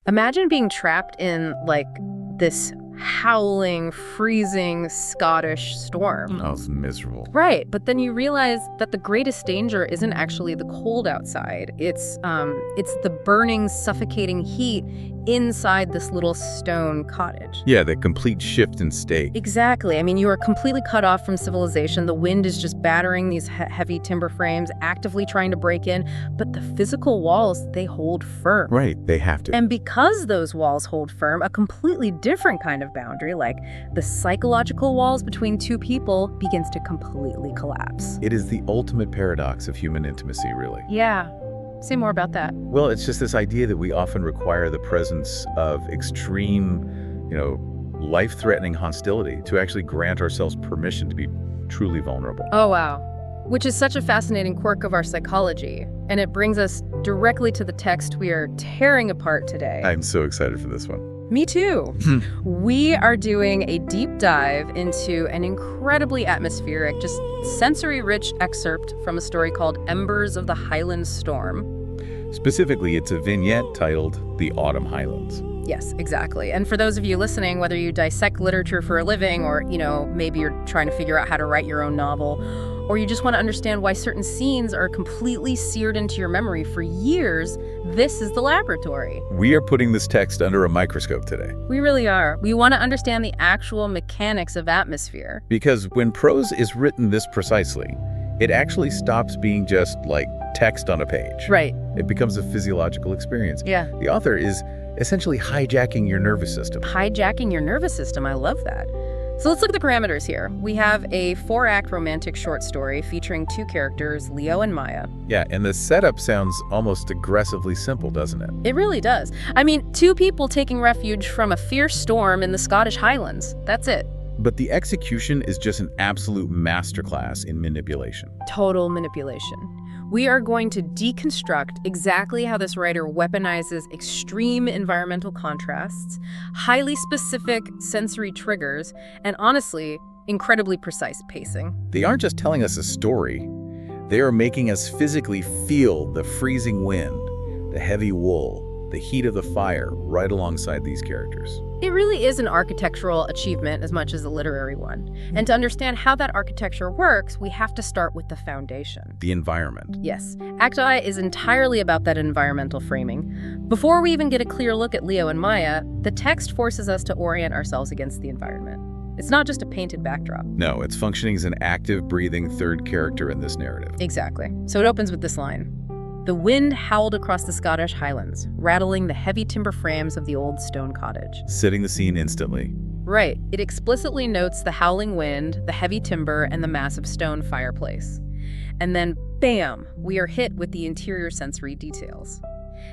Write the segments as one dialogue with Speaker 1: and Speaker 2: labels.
Speaker 1: Imagine being trapped in, like, this howling, freezing Scottish storm.
Speaker 2: Oh, it's miserable.
Speaker 1: Right, but then you realize that the greatest danger isn't actually the cold outside. It's the burning, suffocating heat inside this little stone cottage.
Speaker 2: Yeah, the complete shift in state.
Speaker 1: Exactly. I mean, you are completely cut off from civilization. The wind is just battering these heavy timber frames, actively trying to break in. But the physical walls, they hold firm.
Speaker 2: Right, they have to.
Speaker 1: And because those walls hold firm, a completely different kind of boundary, like the psychological walls between two people, begins to completely collapse.
Speaker 2: It is the ultimate paradox of human intimacy, really.
Speaker 1: Yeah. Say more about that.
Speaker 2: Well, it's just this idea that we often require the presence of extreme, life-threatening hostility to actually grant ourselves permission to be truly vulnerable.
Speaker 1: Oh, wow. Which is such a fascinating quirk of our psychology. And it brings us directly to the text we are tearing apart today.
Speaker 2: I'm so excited for this one.
Speaker 1: Me too. We are doing a deep dive into an incredibly atmospheric, just sensory-rich excerpt from a story called Embers of the Highland Storm.
Speaker 2: Specifically, it's a vignette titled The Autumn Highlands.
Speaker 1: Yes, exactly. And for those of you listening, whether you dissect literature for a living or, maybe you're trying to figure out how to write your own novel, or you just want to understand why certain scenes are completely seared into your memory for years, this is the laboratory.
Speaker 2: We are putting this text under a microscope today.
Speaker 1: We really are. We want to understand the actual mechanics of atmosphere.
Speaker 2: Because when prose is written this precisely, it actually stops being just like text on a page.
Speaker 1: Right.
Speaker 2: It becomes a physiological experience.
Speaker 1: Yeah.
Speaker 2: The author is essentially hijacking your nervous system.
Speaker 1: Hijacking your nervous system. I love that. So let's look at the parameters here. We have a 4-act romantic short story featuring two characters, Leo and Maya.
Speaker 2: Yeah, and the setup sounds almost aggressively simple, doesn't it?
Speaker 1: It really does. I mean, two people taking refuge from a fierce storm in the Scottish Highlands. That's it.
Speaker 2: But the execution is just an absolute masterclass in manipulation.
Speaker 1: Total manipulation. We are going to deconstruct exactly how this writer weaponizes extreme environmental contrasts, highly specific sensory triggers, and honestly, incredibly precise pacing.
Speaker 2: They aren't just telling us a story. They are making us physically feel the freezing wind, the heavy wool, the heat of the fire right alongside these characters.
Speaker 1: It really is an architectural achievement as much as a literary one. And to understand how that architecture works, we have to start with the foundation.
Speaker 2: The environment.
Speaker 1: Yes. Act I is entirely about that environmental framing. Before we even get a clear look at Leo and Maya, the text forces us to orient ourselves against the environment. It's not just a painted backdrop.
Speaker 2: No, it's functioning as an active, breathing third character in this narrative.
Speaker 1: Exactly. So it opens with this line. The wind howled across the Scottish Highlands, rattling the heavy timber frames of the old stone cottage.
Speaker 2: Setting the scene instantly.
Speaker 1: Right. It explicitly notes the howling wind, the heavy timber, and the massive stone fireplace. And then, bam, we are hit with the interior sensory details.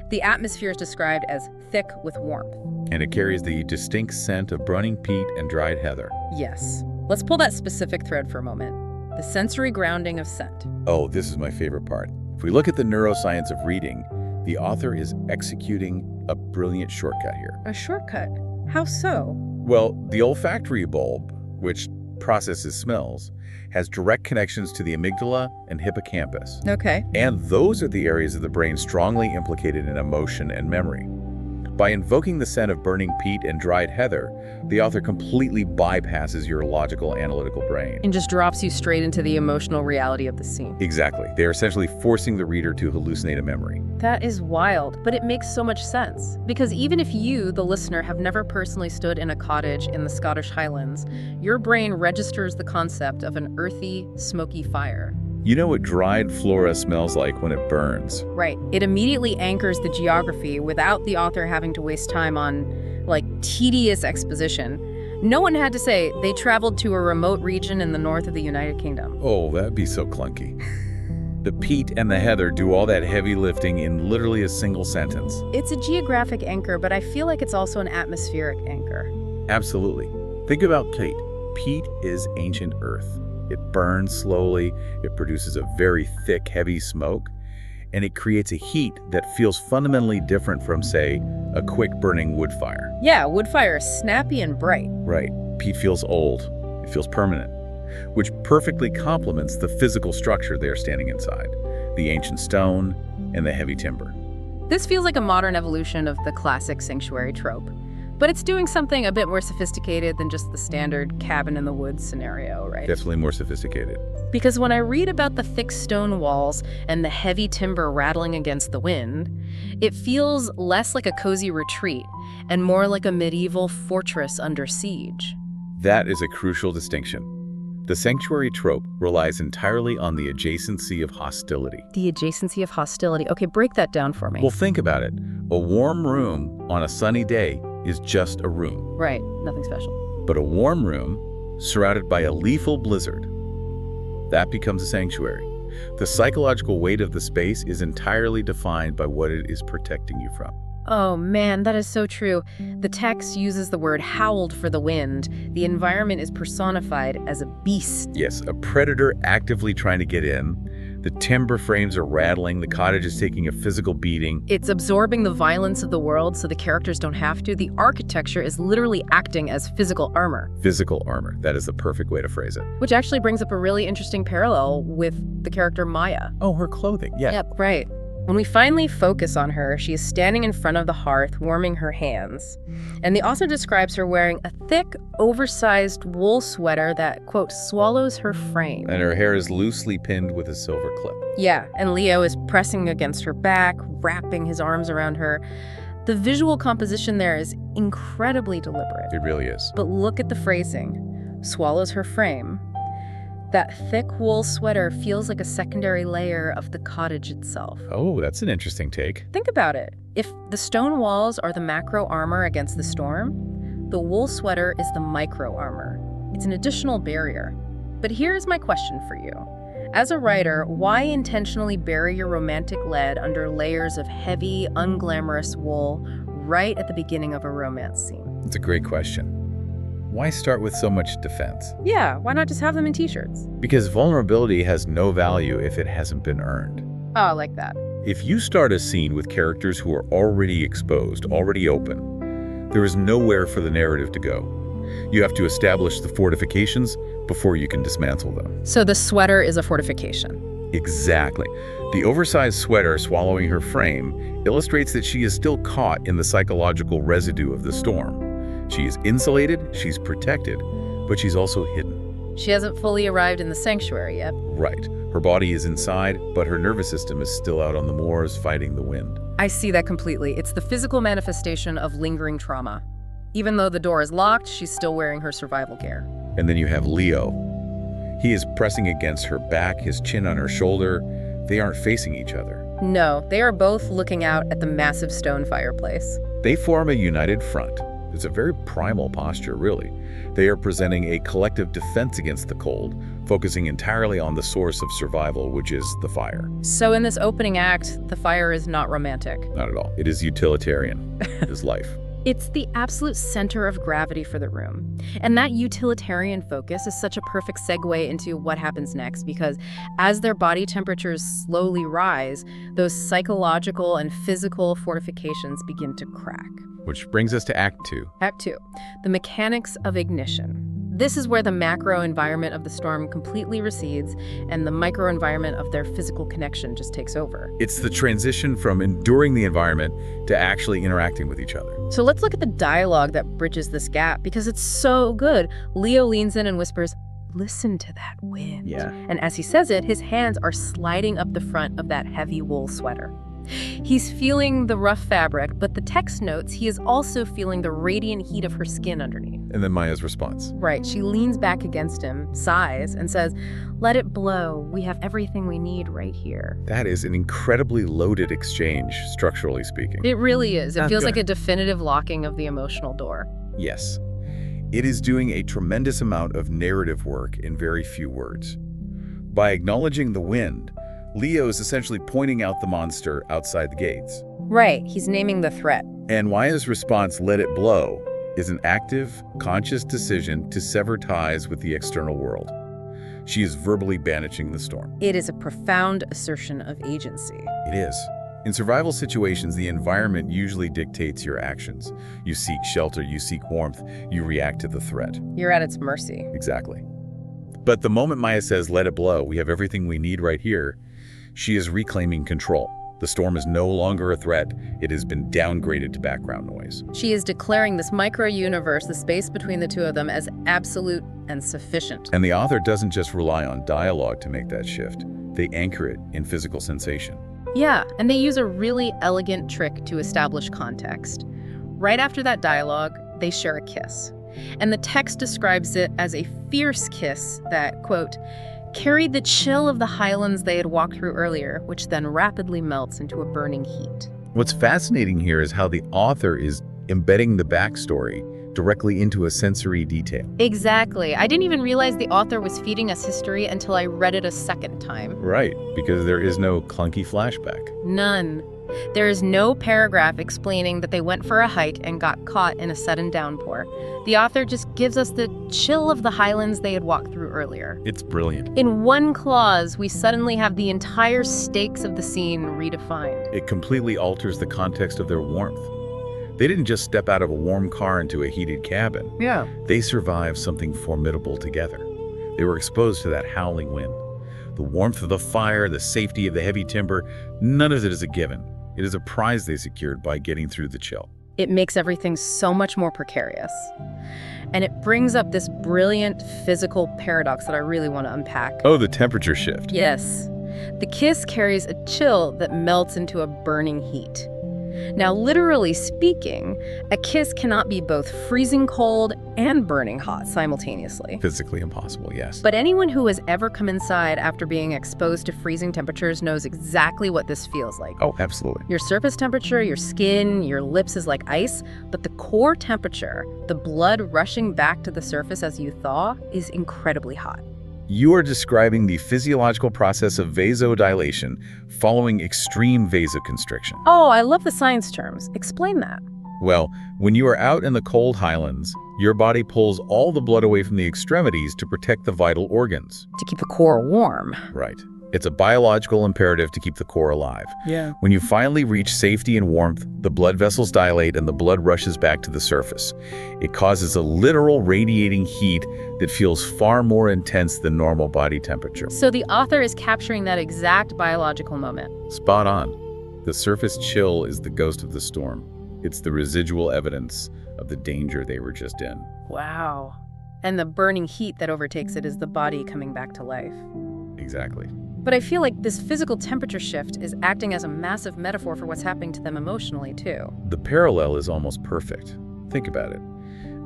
Speaker 1: The atmosphere is described as thick with warmth.
Speaker 2: And it carries the distinct scent of burning peat and dried heather.
Speaker 1: Yes. Let's pull that specific thread for a moment. The sensory grounding of scent.
Speaker 2: Oh, this is my favorite part. If we look at the neuroscience of reading, the author is executing a brilliant shortcut here.
Speaker 1: A shortcut? How so?
Speaker 2: Well, the olfactory bulb, which processes smells, has direct connections to the amygdala and hippocampus.
Speaker 1: Okay.
Speaker 2: And those are the areas of the brain strongly implicated in emotion and memory. By invoking the scent of burning peat and dried heather, the author completely bypasses your logical, analytical brain.
Speaker 1: And just drops you straight into the emotional reality of the scene.
Speaker 2: Exactly. They are essentially forcing the reader to hallucinate a memory.
Speaker 1: That is wild, but it makes so much sense. Because even if you, the listener, have never personally stood in a cottage in the Scottish Highlands, your brain registers the concept of an earthy, smoky fire.
Speaker 2: You know what dried flora smells like when it burns?
Speaker 1: Right. It immediately anchors the geography without the author having to waste time on, tedious exposition. No one had to say they traveled to a remote region in the north of the United Kingdom.
Speaker 2: Oh, that'd be so clunky. The peat and the heather do all that heavy lifting in literally a single sentence.
Speaker 1: It's a geographic anchor, but I feel like it's also an atmospheric anchor.
Speaker 2: Absolutely. Think about peat. Peat is ancient earth. It burns slowly, it produces a very thick, heavy smoke, and it creates a heat that feels fundamentally different from, say, a quick burning wood fire.
Speaker 1: Yeah, wood fire is snappy and bright.
Speaker 2: Right. Peat feels old. It feels permanent, which perfectly complements the physical structure they're standing inside, the ancient stone and the heavy timber.
Speaker 1: This feels like a modern evolution of the classic sanctuary trope, but it's doing something a bit more sophisticated than just the standard cabin in the woods scenario, right?
Speaker 2: Definitely more sophisticated.
Speaker 1: Because when I read about the thick stone walls and the heavy timber rattling against the wind, it feels less like a cozy retreat and more like a medieval fortress under siege.
Speaker 2: That is a crucial distinction. The sanctuary trope relies entirely on the adjacency of hostility.
Speaker 1: The adjacency of hostility. Okay, break that down for me.
Speaker 2: Well, think about it. A warm room on a sunny day is just a room.
Speaker 1: Right, nothing special.
Speaker 2: But a warm room surrounded by a lethal blizzard, that becomes a sanctuary. The psychological weight of the space is entirely defined by what it is protecting you from.
Speaker 1: Oh man, that is so true. The text uses the word howled for the wind. The environment is personified as a beast.
Speaker 2: Yes, a predator actively trying to get in. The timber frames are rattling. The cottage is taking a physical beating.
Speaker 1: It's absorbing the violence of the world so the characters don't have to. The architecture is literally acting as physical armor.
Speaker 2: Physical armor. That is the perfect way to phrase it.
Speaker 1: Which actually brings up a really interesting parallel with the character Maya.
Speaker 2: Oh, her clothing. Yeah.
Speaker 1: Yep, right. When we finally focus on her, she is standing in front of the hearth, warming her hands. And the author describes her wearing a thick, oversized wool sweater that, quote, swallows her frame.
Speaker 2: And her hair is loosely pinned with a silver clip.
Speaker 1: Yeah, and Leo is pressing against her back, wrapping his arms around her. The visual composition there is incredibly deliberate.
Speaker 2: It really is.
Speaker 1: But look at the phrasing. Swallows her frame. That thick wool sweater feels like a secondary layer of the cottage itself.
Speaker 2: Oh, that's an interesting take.
Speaker 1: Think about it. If the stone walls are the macro armor against the storm, the wool sweater is the micro armor. It's an additional barrier. But here's my question for you. As a writer, why intentionally bury your romantic lead under layers of heavy, unglamorous wool right at the beginning of a romance scene?
Speaker 2: It's a great question. Why start with so much defense?
Speaker 1: Yeah, why not just have them in t-shirts?
Speaker 2: Because vulnerability has no value if it hasn't been earned.
Speaker 1: Oh, I like that.
Speaker 2: If you start a scene with characters who are already exposed, already open, there is nowhere for the narrative to go. You have to establish the fortifications before you can dismantle them.
Speaker 1: So the sweater is a fortification.
Speaker 2: Exactly. The oversized sweater swallowing her frame illustrates that she is still caught in the psychological residue of the storm. She is insulated, she's protected, but she's also hidden.
Speaker 1: She hasn't fully arrived in the sanctuary yet.
Speaker 2: Right. Her body is inside, but her nervous system is still out on the moors fighting the wind.
Speaker 1: I see that completely. It's the physical manifestation of lingering trauma. Even though the door is locked, she's still wearing her survival gear.
Speaker 2: And then you have Leo. He is pressing against her back, his chin on her shoulder. They aren't facing each other.
Speaker 1: No, they are both looking out at the massive stone fireplace.
Speaker 2: They form a united front. It's a very primal posture, really. They are presenting a collective defense against the cold, focusing entirely on the source of survival, which is the fire.
Speaker 1: So in this opening act, the fire is not romantic.
Speaker 2: Not at all. It is utilitarian. It is life.
Speaker 1: It's the absolute center of gravity for the room. And that utilitarian focus is such a perfect segue into what happens next, because as their body temperatures slowly rise, those psychological and physical fortifications begin to crack.
Speaker 2: Which brings us to Act 2.
Speaker 1: Act 2, the mechanics of ignition. This is where the macro environment of the storm completely recedes and the micro environment of their physical connection just takes over.
Speaker 2: It's the transition from enduring the environment to actually interacting with each other.
Speaker 1: So let's look at the dialogue that bridges this gap, because it's so good. Leo leans in and whispers, "Listen to that wind."
Speaker 2: Yeah.
Speaker 1: And as he says it, his hands are sliding up the front of that heavy wool sweater. He's feeling the rough fabric, but the text notes he is also feeling the radiant heat of her skin underneath.
Speaker 2: And then Maya's response.
Speaker 1: Right, she leans back against him, sighs, and says, "Let it blow. We have everything we need right here."
Speaker 2: That is an incredibly loaded exchange, structurally speaking.
Speaker 1: It really is. It feels
Speaker 2: Okay.
Speaker 1: like a definitive locking of the emotional door.
Speaker 2: Yes. It is doing a tremendous amount of narrative work in very few words. By acknowledging the wind, Leo is essentially pointing out the monster outside the gates.
Speaker 1: Right, he's naming the threat.
Speaker 2: And Maya's response, "Let it blow," is an active, conscious decision to sever ties with the external world. She is verbally banishing the storm.
Speaker 1: It is a profound assertion of agency.
Speaker 2: It is. In survival situations, the environment usually dictates your actions. You seek shelter, you seek warmth, you react to the threat.
Speaker 1: You're at its mercy.
Speaker 2: Exactly. But the moment Maya says, "Let it blow, we have everything we need right here," she is reclaiming control. The storm is no longer a threat. It has been downgraded to background noise.
Speaker 1: She is declaring this micro-universe, the space between the two of them, as absolute and sufficient.
Speaker 2: And the author doesn't just rely on dialogue to make that shift. They anchor it in physical sensation.
Speaker 1: Yeah, and they use a really elegant trick to establish context. Right after that dialogue, they share a kiss. And the text describes it as a fierce kiss that, quote, carried the chill of the Highlands they had walked through earlier, which then rapidly melts into a burning heat.
Speaker 2: What's fascinating here is how the author is embedding the backstory directly into a sensory detail.
Speaker 1: Exactly. I didn't even realize the author was feeding us history until I read it a second time.
Speaker 2: Right, because there is no clunky flashback.
Speaker 1: None. There is no paragraph explaining that they went for a hike and got caught in a sudden downpour. The author just gives us the chill of the Highlands they had walked through earlier.
Speaker 2: It's brilliant.
Speaker 1: In one clause, we suddenly have the entire stakes of the scene redefined.
Speaker 2: It completely alters the context of their warmth. They didn't just step out of a warm car into a heated cabin.
Speaker 1: Yeah.
Speaker 2: They survived something formidable together. They were exposed to that howling wind. The warmth of the fire, the safety of the heavy timber, none of it is a given. It is a prize they secured by getting through the chill.
Speaker 1: It makes everything so much more precarious. And it brings up this brilliant physical paradox that I really want to unpack.
Speaker 2: Oh, the temperature shift.
Speaker 1: Yes. The kiss carries a chill that melts into a burning heat. Now, literally speaking, a kiss cannot be both freezing cold and burning hot simultaneously.
Speaker 2: Physically impossible, yes.
Speaker 1: But anyone who has ever come inside after being exposed to freezing temperatures knows exactly what this feels like.
Speaker 2: Oh, absolutely.
Speaker 1: Your surface temperature, your skin, your lips is like ice, but the core temperature, the blood rushing back to the surface as you thaw, is incredibly hot.
Speaker 2: You are describing the physiological process of vasodilation following extreme vasoconstriction.
Speaker 1: Oh, I love the science terms. Explain that.
Speaker 2: Well, when you are out in the cold highlands, your body pulls all the blood away from the extremities to protect the vital organs.
Speaker 1: To keep the core warm.
Speaker 2: Right. It's a biological imperative to keep the core alive.
Speaker 1: Yeah.
Speaker 2: When you finally reach safety and warmth, the blood vessels dilate and the blood rushes back to the surface. It causes a literal radiating heat that feels far more intense than normal body temperature.
Speaker 1: So the author is capturing that exact biological moment.
Speaker 2: Spot on. The surface chill is the ghost of the storm. It's the residual evidence of the danger they were just in.
Speaker 1: Wow. And the burning heat that overtakes it is the body coming back to life.
Speaker 2: Exactly.
Speaker 1: But I feel like this physical temperature shift is acting as a massive metaphor for what's happening to them emotionally, too.
Speaker 2: The parallel is almost perfect. Think about it.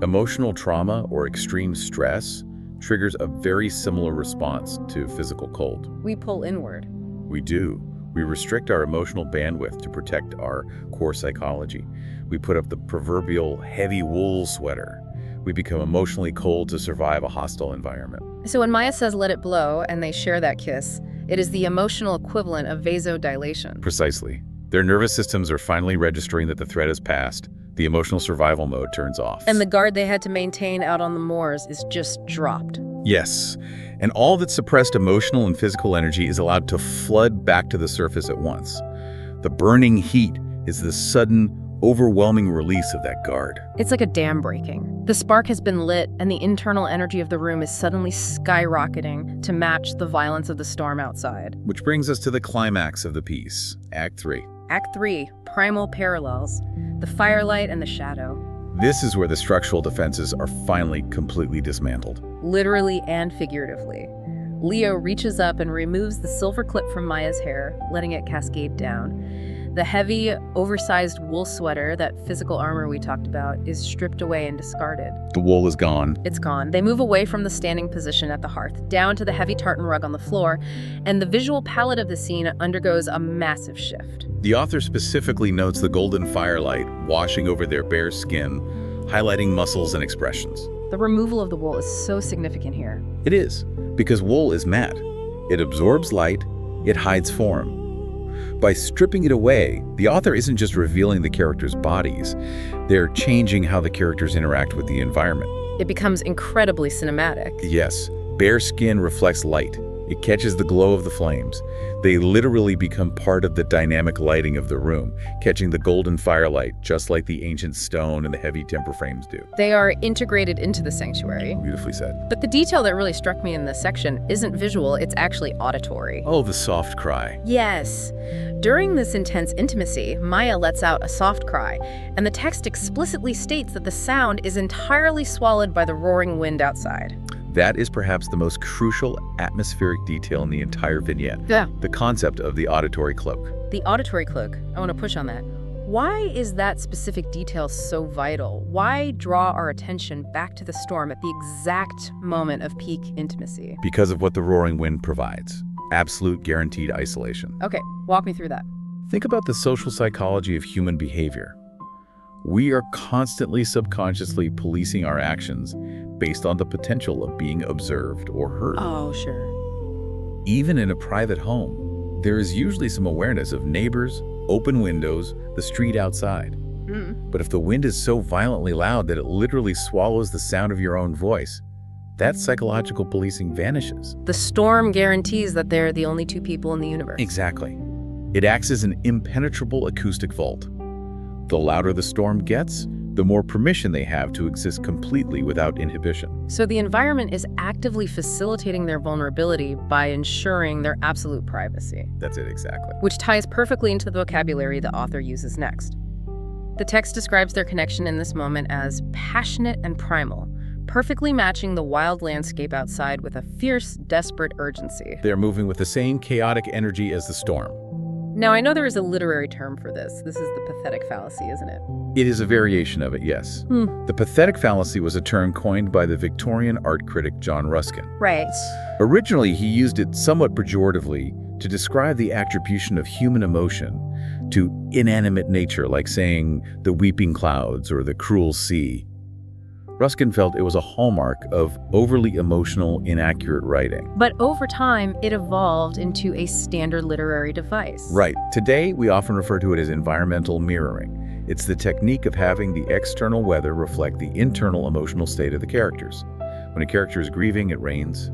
Speaker 2: Emotional trauma or extreme stress triggers a very similar response to physical cold.
Speaker 1: We pull inward.
Speaker 2: We do. We restrict our emotional bandwidth to protect our core psychology. We put up the proverbial heavy wool sweater. We become emotionally cold to survive a hostile environment.
Speaker 1: So when Maya says let it blow and they share that kiss, it is the emotional equivalent of vasodilation.
Speaker 2: Precisely. Their nervous systems are finally registering that the threat has passed. The emotional survival mode turns off.
Speaker 1: And the guard they had to maintain out on the moors is just dropped.
Speaker 2: Yes. And all that suppressed emotional and physical energy is allowed to flood back to the surface at once. The burning heat is the sudden, overwhelming release of that guard.
Speaker 1: It's like a dam breaking. The spark has been lit, and the internal energy of the room is suddenly skyrocketing to match the violence of the storm outside.
Speaker 2: Which brings us to the climax of the piece, Act 3.
Speaker 1: Act 3, Primal Parallels, the Firelight and the Shadow.
Speaker 2: This is where the structural defenses are finally completely dismantled.
Speaker 1: Literally and figuratively. Leo reaches up and removes the silver clip from Maya's hair, letting it cascade down. The heavy, oversized wool sweater, that physical armor we talked about, is stripped away and discarded.
Speaker 2: The wool is gone.
Speaker 1: It's gone. They move away from the standing position at the hearth, down to the heavy tartan rug on the floor, and the visual palette of the scene undergoes a massive shift.
Speaker 2: The author specifically notes the golden firelight washing over their bare skin, highlighting muscles and expressions.
Speaker 1: The removal of the wool is so significant here.
Speaker 2: It is, because wool is matte. It absorbs light, it hides form. By stripping it away, the author isn't just revealing the characters' bodies, they're changing how the characters interact with the environment.
Speaker 1: It becomes incredibly cinematic.
Speaker 2: Yes, bare skin reflects light. It catches the glow of the flames. They literally become part of the dynamic lighting of the room, catching the golden firelight, just like the ancient stone and the heavy timber frames do.
Speaker 1: They are integrated into the sanctuary.
Speaker 2: Beautifully said.
Speaker 1: But the detail that really struck me in this section isn't visual, it's actually auditory.
Speaker 2: Oh, the soft cry.
Speaker 1: Yes. During this intense intimacy, Maya lets out a soft cry, and the text explicitly states that the sound is entirely swallowed by the roaring wind outside.
Speaker 2: That is perhaps the most crucial atmospheric detail in the entire vignette.
Speaker 1: Yeah.
Speaker 2: The concept of the auditory cloak.
Speaker 1: The auditory cloak. I want to push on that. Why is that specific detail so vital? Why draw our attention back to the storm at the exact moment of peak intimacy?
Speaker 2: Because of what the roaring wind provides. Absolute guaranteed isolation.
Speaker 1: Okay, walk me through that.
Speaker 2: Think about the social psychology of human behavior. We are constantly subconsciously policing our actions based on the potential of being observed or heard.
Speaker 1: Oh, sure.
Speaker 2: Even in a private home, there is usually some awareness of neighbors, open windows, the street outside. But if the wind is so violently loud that it literally swallows the sound of your own voice, that psychological policing vanishes.
Speaker 1: The storm guarantees that they're the only two people in the universe.
Speaker 2: Exactly. It acts as an impenetrable acoustic vault. The louder the storm gets, the more permission they have to exist completely without inhibition.
Speaker 1: So the environment is actively facilitating their vulnerability by ensuring their absolute privacy.
Speaker 2: That's it, exactly.
Speaker 1: Which ties perfectly into the vocabulary the author uses next. The text describes their connection in this moment as passionate and primal, perfectly matching the wild landscape outside with a fierce, desperate urgency.
Speaker 2: They're moving with the same chaotic energy as the storm.
Speaker 1: Now, I know there is a literary term for this. This is the pathetic fallacy, isn't it?
Speaker 2: It is a variation of it, yes. The pathetic fallacy was a term coined by the Victorian art critic John Ruskin.
Speaker 1: Right.
Speaker 2: Originally, he used it somewhat pejoratively to describe the attribution of human emotion to inanimate nature, like saying the weeping clouds or the cruel sea. Ruskin felt it was a hallmark of overly emotional, inaccurate writing.
Speaker 1: But over time, it evolved into a standard literary device.
Speaker 2: Right. Today, we often refer to it as environmental mirroring. It's the technique of having the external weather reflect the internal emotional state of the characters. When a character is grieving, it rains.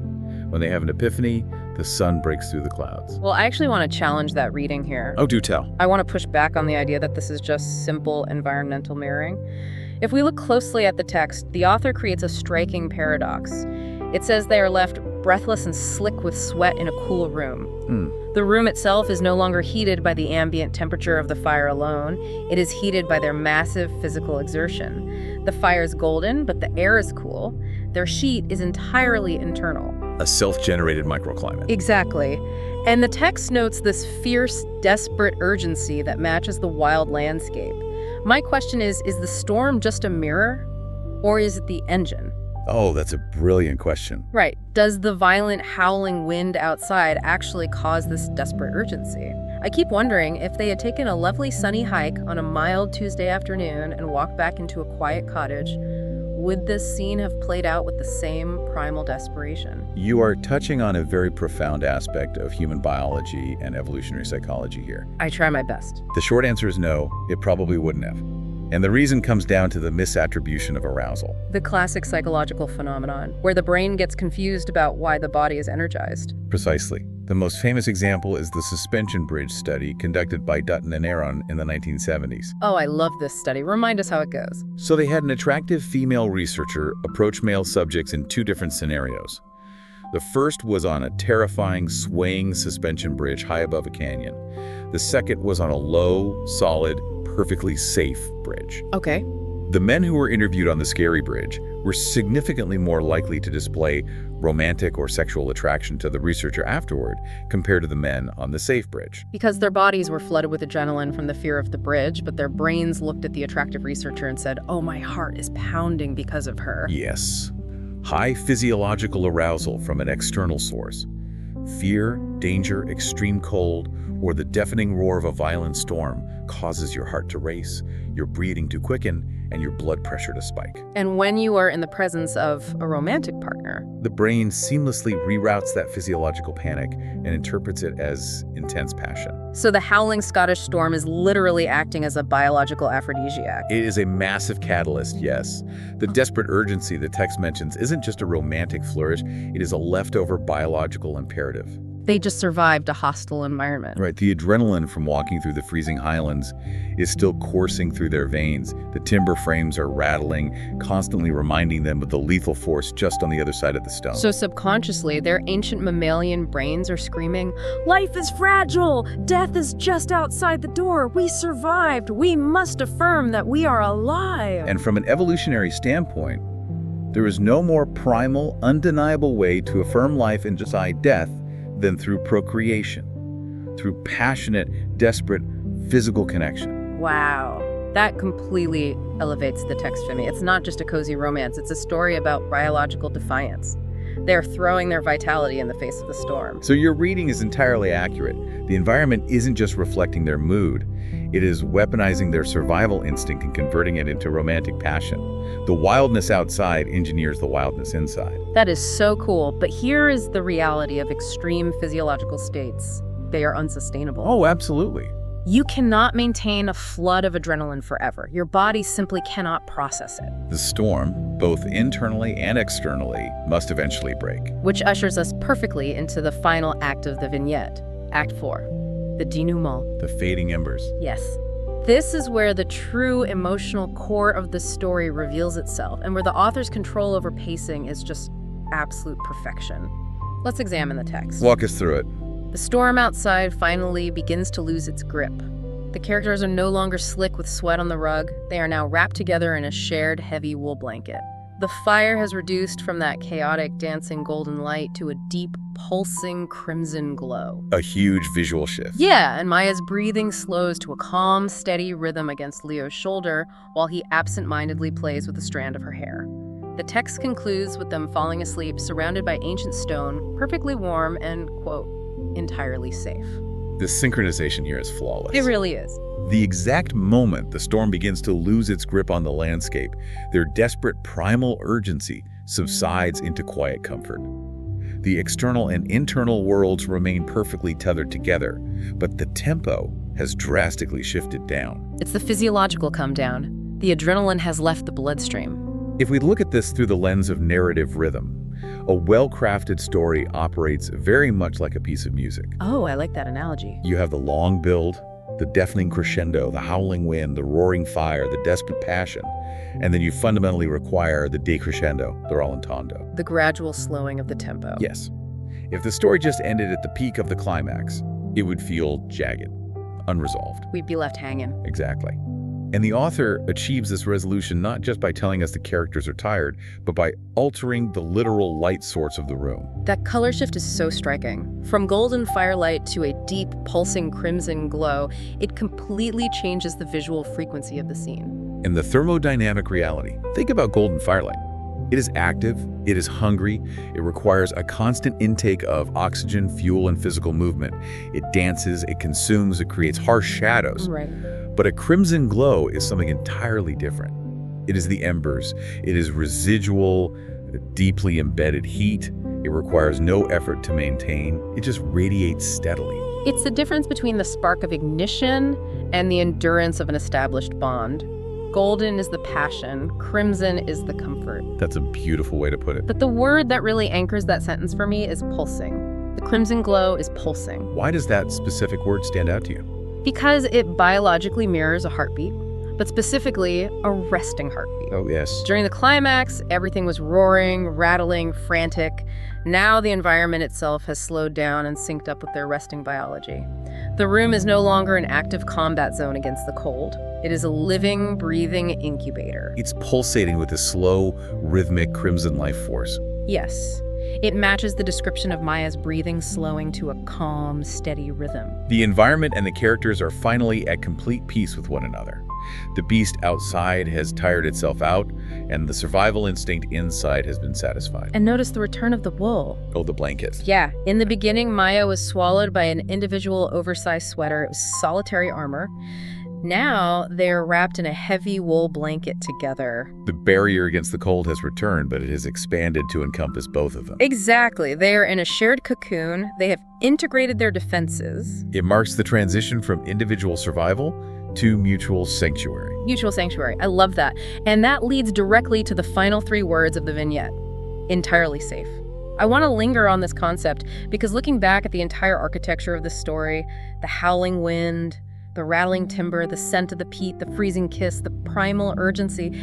Speaker 2: When they have an epiphany, the sun breaks through the clouds.
Speaker 1: Well, I actually want to challenge that reading here.
Speaker 2: Oh, do tell.
Speaker 1: I want to push back on the idea that this is just simple environmental mirroring. If we look closely at the text, the author creates a striking paradox. It says they are left breathless and slick with sweat in a cool room. The room itself is no longer heated by the ambient temperature of the fire alone. It is heated by their massive physical exertion. The fire is golden, but the air is cool. Their sheet is entirely internal.
Speaker 2: A self-generated microclimate.
Speaker 1: Exactly. And the text notes this fierce, desperate urgency that matches the wild landscape. My question is the storm just a mirror, or is it the engine?
Speaker 2: Oh, that's a brilliant question.
Speaker 1: Right. Does the violent howling wind outside actually cause this desperate urgency? I keep wondering if they had taken a lovely sunny hike on a mild Tuesday afternoon and walked back into a quiet cottage, would this scene have played out with the same primal desperation?
Speaker 2: You are touching on a very profound aspect of human biology and evolutionary psychology here.
Speaker 1: I try my best.
Speaker 2: The short answer is no, it probably wouldn't have. And the reason comes down to the misattribution of arousal.
Speaker 1: The classic psychological phenomenon, where the brain gets confused about why the body is energized.
Speaker 2: Precisely. The most famous example is the suspension bridge study conducted by Dutton and Aron in the 1970s.
Speaker 1: Oh, I love this study. Remind us how it goes.
Speaker 2: So they had an attractive female researcher approach male subjects in two different scenarios. The first was on a terrifying, swaying suspension bridge high above a canyon. The second was on a low, solid, perfectly safe bridge.
Speaker 1: Okay.
Speaker 2: The men who were interviewed on the scary bridge were significantly more likely to display romantic or sexual attraction to the researcher afterward compared to the men on the safe bridge.
Speaker 1: Because their bodies were flooded with adrenaline from the fear of the bridge, but their brains looked at the attractive researcher and said, "Oh, my heart is pounding because of her."
Speaker 2: Yes. High physiological arousal from an external source. Fear, Danger, extreme cold, or the deafening roar of a violent storm causes your heart to race, your breathing to quicken, and your blood pressure to spike.
Speaker 1: And when you are in the presence of a romantic partner,
Speaker 2: the brain seamlessly reroutes that physiological panic and interprets it as intense passion.
Speaker 1: So the howling Scottish storm is literally acting as a biological aphrodisiac.
Speaker 2: It is a massive catalyst, yes. The desperate urgency the text mentions isn't just a romantic flourish, it is a leftover biological imperative.
Speaker 1: They just survived a hostile environment.
Speaker 2: Right, the adrenaline from walking through the freezing Highlands is still coursing through their veins. The timber frames are rattling, constantly reminding them of the lethal force just on the other side of the stone.
Speaker 1: So subconsciously, their ancient mammalian brains are screaming, "Life is fragile! Death is just outside the door! We survived! We must affirm that we are alive!"
Speaker 2: And from an evolutionary standpoint, there is no more primal, undeniable way to affirm life and decide death than through procreation, through passionate, desperate, physical connection.
Speaker 1: Wow. That completely elevates the text for me. It's not just a cozy romance, it's a story about biological defiance. They're throwing their vitality in the face of the storm.
Speaker 2: So your reading is entirely accurate. The environment isn't just reflecting their mood, it is weaponizing their survival instinct and converting it into romantic passion. The wildness outside engineers the wildness inside.
Speaker 1: That is so cool, but here is the reality of extreme physiological states. They are unsustainable.
Speaker 2: Oh, absolutely.
Speaker 1: You cannot maintain a flood of adrenaline forever. Your body simply cannot process it.
Speaker 2: The storm, both internally and externally, must eventually break.
Speaker 1: Which ushers us perfectly into the final act of the vignette, Act 4, the denouement.
Speaker 2: The fading embers.
Speaker 1: Yes. This is where the true emotional core of the story reveals itself, and where the author's control over pacing is just absolute perfection. Let's examine the text.
Speaker 2: Walk us through it.
Speaker 1: The storm outside finally begins to lose its grip. The characters are no longer slick with sweat on the rug. They are now wrapped together in a shared heavy wool blanket. The fire has reduced from that chaotic, dancing golden light to a deep, pulsing crimson glow.
Speaker 2: A huge visual shift.
Speaker 1: Yeah, and Maya's breathing slows to a calm, steady rhythm against Leo's shoulder while he absent-mindedly plays with a strand of her hair. The text concludes with them falling asleep, surrounded by ancient stone, perfectly warm and, quote, entirely safe.
Speaker 2: The synchronization here is flawless.
Speaker 1: It really is.
Speaker 2: The exact moment the storm begins to lose its grip on the landscape, their desperate primal urgency subsides into quiet comfort. The external and internal worlds remain perfectly tethered together, but the tempo has drastically shifted down.
Speaker 1: It's the physiological come down. The adrenaline has left the bloodstream.
Speaker 2: If we look at this through the lens of narrative rhythm, a well-crafted story operates very much like a piece of music.
Speaker 1: Oh, I like that analogy.
Speaker 2: You have the long build, the deafening crescendo, the howling wind, the roaring fire, the desperate passion, and then you fundamentally require the decrescendo, the rallentando.
Speaker 1: The gradual slowing of the tempo.
Speaker 2: Yes. If the story just ended at the peak of the climax, it would feel jagged, unresolved.
Speaker 1: We'd be left hanging.
Speaker 2: Exactly. And the author achieves this resolution not just by telling us the characters are tired, but by altering the literal light source of the room.
Speaker 1: That color shift is so striking. From golden firelight to a deep, pulsing crimson glow, it completely changes the visual frequency of the scene.
Speaker 2: And the thermodynamic reality. Think about golden firelight. It is active, it is hungry, it requires a constant intake of oxygen, fuel, and physical movement. It dances, it consumes, it creates harsh shadows.
Speaker 1: Right.
Speaker 2: But a crimson glow is something entirely different. It is the embers. It is residual, deeply embedded heat. It requires no effort to maintain. It just radiates steadily.
Speaker 1: It's the difference between the spark of ignition and the endurance of an established bond. Golden is the passion, crimson is the comfort.
Speaker 2: That's a beautiful way to put it.
Speaker 1: But the word that really anchors that sentence for me is pulsing. The crimson glow is pulsing.
Speaker 2: Why does that specific word stand out to you?
Speaker 1: Because it biologically mirrors a heartbeat, but specifically a resting heartbeat.
Speaker 2: Oh, yes.
Speaker 1: During the climax, everything was roaring, rattling, frantic. Now the environment itself has slowed down and synced up with their resting biology. The room is no longer an active combat zone against the cold. It is a living, breathing incubator.
Speaker 2: It's pulsating with a slow, rhythmic crimson life force.
Speaker 1: Yes. It matches the description of Maya's breathing slowing to a calm, steady rhythm.
Speaker 2: The environment and the characters are finally at complete peace with one another. The beast outside has tired itself out. and the survival instinct inside has been satisfied.
Speaker 1: And notice the return of the wool.
Speaker 2: Oh, the blanket.
Speaker 1: Yeah, in the beginning, Maya was swallowed by an individual oversized sweater. It was solitary armor. Now they're wrapped in a heavy wool blanket together.
Speaker 2: The barrier against the cold has returned, but it has expanded to encompass both of them.
Speaker 1: Exactly. They are in a shared cocoon. They have integrated their defenses.
Speaker 2: It marks the transition from individual survival to mutual sanctuary.
Speaker 1: Mutual sanctuary. I love that. And that leads directly to the final 3 words of the vignette. Entirely safe. I want to linger on this concept because looking back at the entire architecture of the story, the howling wind, the rattling timber, the scent of the peat, the freezing kiss, the primal urgency,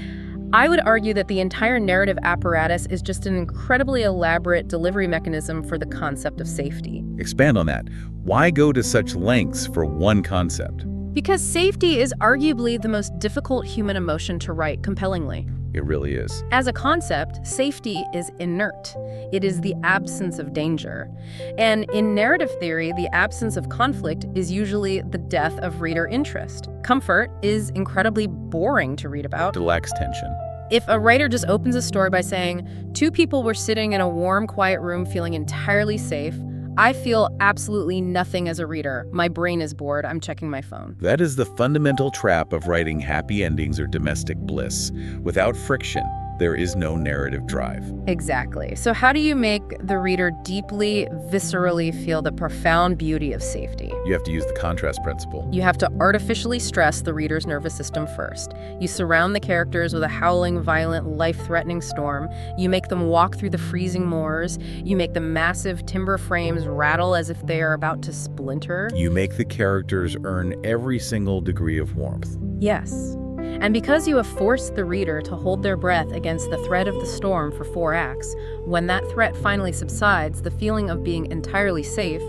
Speaker 1: I would argue that the entire narrative apparatus is just an incredibly elaborate delivery mechanism for the concept of safety.
Speaker 2: Expand on that. Why go to such lengths for one concept?
Speaker 1: Because safety is arguably the most difficult human emotion to write compellingly.
Speaker 2: It really is.
Speaker 1: As a concept, safety is inert. It is the absence of danger. And in narrative theory, the absence of conflict is usually the death of reader interest. Comfort is incredibly boring to read about.
Speaker 2: It lacks tension.
Speaker 1: If a writer just opens a story by saying, 2 people were sitting in a warm, quiet room feeling entirely safe, I feel absolutely nothing as a reader. My brain is bored. I'm checking my phone.
Speaker 2: That is the fundamental trap of writing happy endings or domestic bliss. Without friction, there is no narrative drive.
Speaker 1: Exactly. So how do you make the reader deeply, viscerally feel the profound beauty of safety?
Speaker 2: You have to use the contrast principle.
Speaker 1: You have to artificially stress the reader's nervous system first. You surround the characters with a howling, violent, life-threatening storm. You make them walk through the freezing moors. You make the massive timber frames rattle as if they are about to splinter.
Speaker 2: You make the characters earn every single degree of warmth.
Speaker 1: Yes. And because you have forced the reader to hold their breath against the threat of the storm for 4 acts, when that threat finally subsides, the feeling of being entirely safe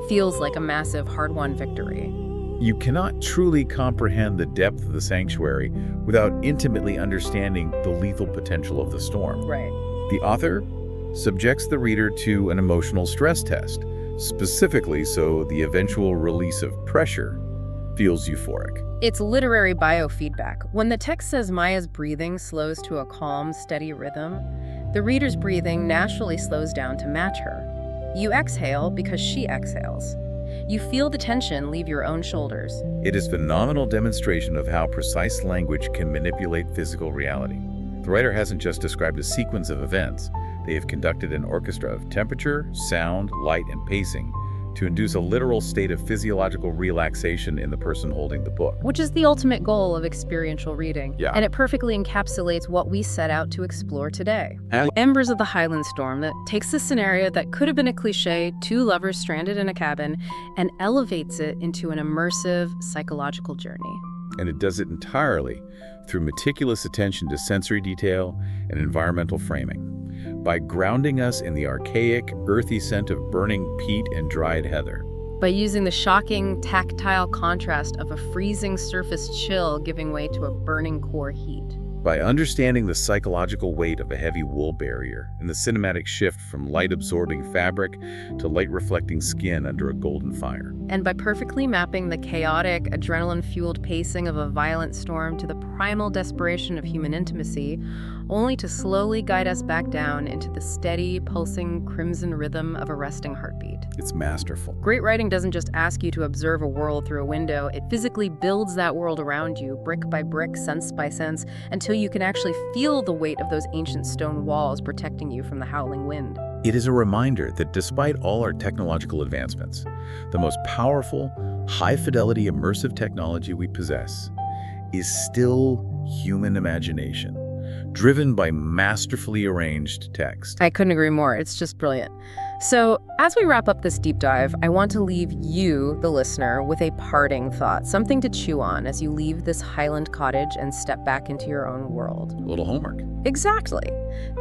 Speaker 1: feels like a massive, hard-won victory.
Speaker 2: You cannot truly comprehend the depth of the sanctuary without intimately understanding the lethal potential of the storm.
Speaker 1: Right.
Speaker 2: The author subjects the reader to an emotional stress test, specifically so the eventual release of pressure feels euphoric.
Speaker 1: It's literary biofeedback. When the text says Maya's breathing slows to a calm, steady rhythm, the reader's breathing naturally slows down to match her. You exhale because she exhales. You feel the tension leave your own shoulders.
Speaker 2: It is a phenomenal demonstration of how precise language can manipulate physical reality. The writer hasn't just described a sequence of events. They have conducted an orchestra of temperature, sound, light, and pacing to induce a literal state of physiological relaxation in the person holding the book.
Speaker 1: Which is the ultimate goal of experiential reading.
Speaker 2: Yeah.
Speaker 1: And it perfectly encapsulates what we set out to explore today. Embers of the Highland storm that takes a scenario that could have been a cliche, 2 lovers stranded in a cabin, and elevates it into an immersive psychological journey.
Speaker 2: And it does it entirely through meticulous attention to sensory detail and environmental framing. By grounding us in the archaic, earthy scent of burning peat and dried heather.
Speaker 1: By using the shocking, tactile contrast of a freezing surface chill giving way to a burning core heat.
Speaker 2: By understanding the psychological weight of a heavy wool barrier and the cinematic shift from light-absorbing fabric to light-reflecting skin under a golden fire.
Speaker 1: And by perfectly mapping the chaotic, adrenaline-fueled pacing of a violent storm to the primal desperation of human intimacy, only to slowly guide us back down into the steady, pulsing, crimson rhythm of a resting heartbeat.
Speaker 2: It's masterful.
Speaker 1: Great writing doesn't just ask you to observe a world through a window, it physically builds that world around you, brick by brick, sense by sense, until you can actually feel the weight of those ancient stone walls protecting you from the howling wind.
Speaker 2: It is a reminder that despite all our technological advancements, the most powerful, high-fidelity immersive technology we possess is still human imagination, driven by masterfully arranged text.
Speaker 1: I couldn't agree more. It's just brilliant. So, as we wrap up this deep dive, I want to leave you, the listener, with a parting thought, something to chew on as you leave this Highland cottage and step back into your own world.
Speaker 2: A little homework.
Speaker 1: Exactly.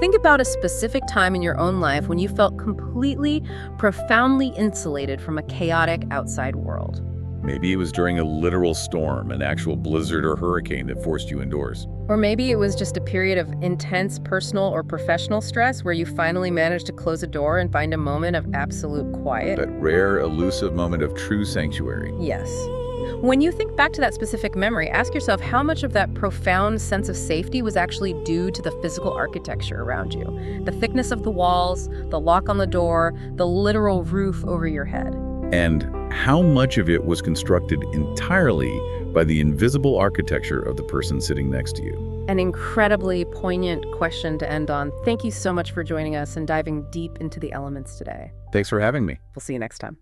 Speaker 1: Think about a specific time in your own life when you felt completely, profoundly insulated from a chaotic outside world.
Speaker 2: Maybe it was during a literal storm, an actual blizzard or hurricane that forced you indoors.
Speaker 1: Or maybe it was just a period of intense personal or professional stress where you finally managed to close a door and find a moment of absolute quiet.
Speaker 2: That rare, elusive moment of true sanctuary.
Speaker 1: Yes. When you think back to that specific memory, ask yourself how much of that profound sense of safety was actually due to the physical architecture around you. The thickness of the walls, the lock on the door, the literal roof over your head.
Speaker 2: And how much of it was constructed entirely by the invisible architecture of the person sitting next to you?
Speaker 1: An incredibly poignant question to end on. Thank you so much for joining us and diving deep into the elements today.
Speaker 2: Thanks for having me.
Speaker 1: We'll see you next time.